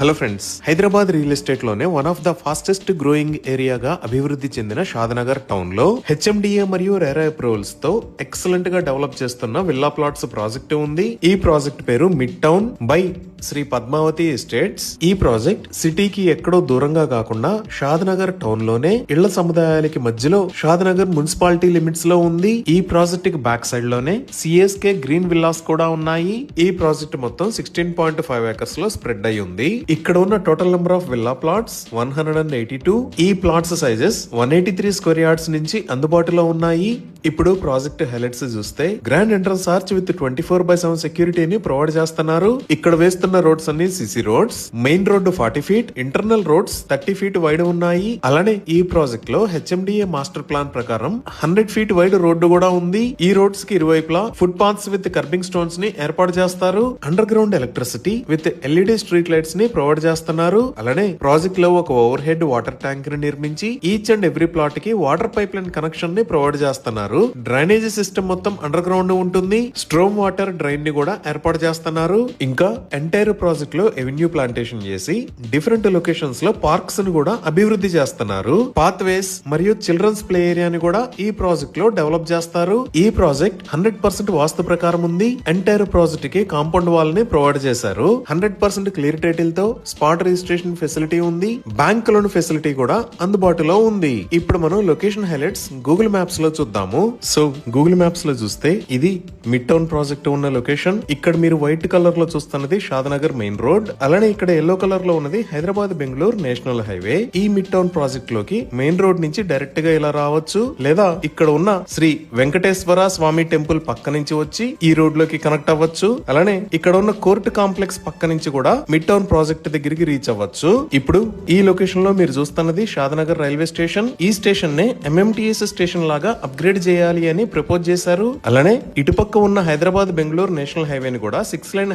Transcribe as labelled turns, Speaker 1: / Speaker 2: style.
Speaker 1: Hello friends, Hyderabad real estate లోనే one of the fastest growing ఏరియాగా అభివృద్ధి చెందిన షాద్నగర్ టౌన్ లో హెచ్ఎండిఏ మరియు రెరా అప్రూవల్స్ తో ఎక్సలెంట్ గా డెవలప్ చేస్తున్న విల్లా ప్లాట్స్ ప్రాజెక్ట్ ఉంది. ఈ ప్రాజెక్ట్ పేరు Mid Town by Shri Padmavathi Estates. ఈ ప్రాజెక్ట్ సిటీకి ఎక్కడో దూరంగా కాకుండా షాద్నగర్ టౌన్ లోనే ఇళ్ల సముదాయాలకి మధ్యలో షాద్నగర్ మున్సిపాలిటీ లిమిట్స్ లో ఉంది. ఈ ప్రాజెక్ట్ కి బ్యాక్ సైడ్ లోనే సిఎస్కే గ్రీన్ విల్లాస్ కూడా ఉన్నాయి. ఈ ప్రాజెక్ట్ మొత్తం 16.5 ఏకర్స్ లో స్ప్రెడ్ అయి ఉంది. ఇక్కడ ఉన్న total number of villa plots 182. ఈ ప్లాట్స్ సైజెస్ 183 స్క్వేర్ యార్డ్స్ నుంచి అందుబాటులో ఉన్నాయి. ఇప్పుడు ప్రాజెక్ట్ హైలైట్స్ చూస్తే గ్రాండ్ ఎంట్రన్స్ ఆర్చ్ విత్ 24/7 సెక్యూరిటీని ప్రొవైడ్ చేస్తున్నారు. ఇక్కడ వేస్తున్న రోడ్స్ అన్ని CC roads. Main road 40 feet, internal roads 30 feet wide ఉన్నాయి. అలానే ఈ ప్రాజెక్ట్ లో హెచ్ఎండిఏ మాస్టర్ ప్లాన్ ప్రకారం 100 ఫీట్ వైడ్ రోడ్డు కూడా ఉంది. ఈ రోడ్స్ కి ఇరువైపులా foot paths with kerbing stones ని ఏర్పాటు చేస్తారు. Under ground electricity with LED street lights ని ప్రొవైడ్ చేస్తున్నారు. అలానే ప్రాజెక్ట్ లో ఒక ఓవర్ హెడ్ వాటర్ ట్యాంక్ ని నిర్మించి ఈచ్ అండ్ ఎవ్రీ ప్లాట్ కి వాటర్ పైప్ లైన్ కనెక్షన్ ని ప్రొవైడ్ చేస్తున్నారు. డ్రైనేజ్ సిస్టమ్ మొత్తం అండర్ గ్రౌండ్ ఉంటుంది. స్ట్రోమ్ వాటర్ డ్రైన్ ని కూడా ఏర్పాటు చేస్తున్నారు. ఇంకా ఎంటైర్ ప్రాజెక్ట్ లో ఎవెన్యూ ప్లాంటేషన్ చేసి డిఫరెంట్ లొకేషన్స్ లో పార్క్స్ ని కూడా అభివృద్ధి చేస్తున్నారు. పాత్ వేస్ మరియు చిల్డ్రన్స్ ప్లే ఏరియాని కూడా ఈ ప్రాజెక్ట్ లో డెవలప్ చేస్తారు. ఈ ప్రాజెక్ట్ 100% వాస్తు ప్రకారం ఉంది. ఎంటైర్ ప్రాజెక్ట్ కి కాంపౌండ్ వాల్ ని ప్రొవైడ్ చేశారు. 100% క్లియర్ టైటిల్ తో స్పాట్ రిజిస్ట్రేషన్ ఫెసిలిటీ ఉంది. బ్యాంక్ లోన్ ఫెసిలిటీ కూడా అందుబాటులో ఉంది. ఇప్పుడు మనం లొకేషన్ హైలైట్స్ గూగుల్ మ్యాప్స్ లో చూద్దాము. సో గూగుల్ మ్యాప్స్ లో చూస్తే ఇది మిడ్ టౌన్ ప్రాజెక్ట్ ఉన్న లొకేషన్. ఇక్కడ మీరు వైట్ కలర్ లో చూస్తున్నది షాద్నగర్ మెయిన్ రోడ్. అలానే ఇక్కడ ఎల్లో కలర్ లో ఉన్నది హైదరాబాద్ బెంగళూరు నేషనల్ హైవే. ఈ మిడ్ టౌన్ ప్రాజెక్ట్ లోకి మెయిన్ రోడ్ నుంచి డైరెక్ట్ గా ఇలా రావచ్చు, లేదా ఇక్కడ ఉన్న శ్రీ వెంకటేశ్వర స్వామి టెంపుల్ పక్క నుంచి వచ్చి ఈ రోడ్ లోకి కనెక్ట్ అవ్వచ్చు. అలానే ఇక్కడ ఉన్న కోర్టు కాంప్లెక్స్ పక్క నుంచి కూడా మిడ్ టౌన్ ప్రాజెక్ట్ దగ్గరికి రీచ్ అవ్వచ్చు. ఇప్పుడు ఈ లొకేషన్ లో మీరు చూస్తున్నది షాద్నగర్ రైల్వే స్టేషన్. ఈ స్టేషన్ నే ఎంఎంటీఎస్ స్టేషన్ లాగా అప్గ్రేడ్ చేయాలి అని ప్రపోజ్ చేశారు. అలానే ఇటుపక్క ఉన్న హైదరాబాద్ బెంగళూరు నేషనల్ హైవేని కూడా 6 లైన్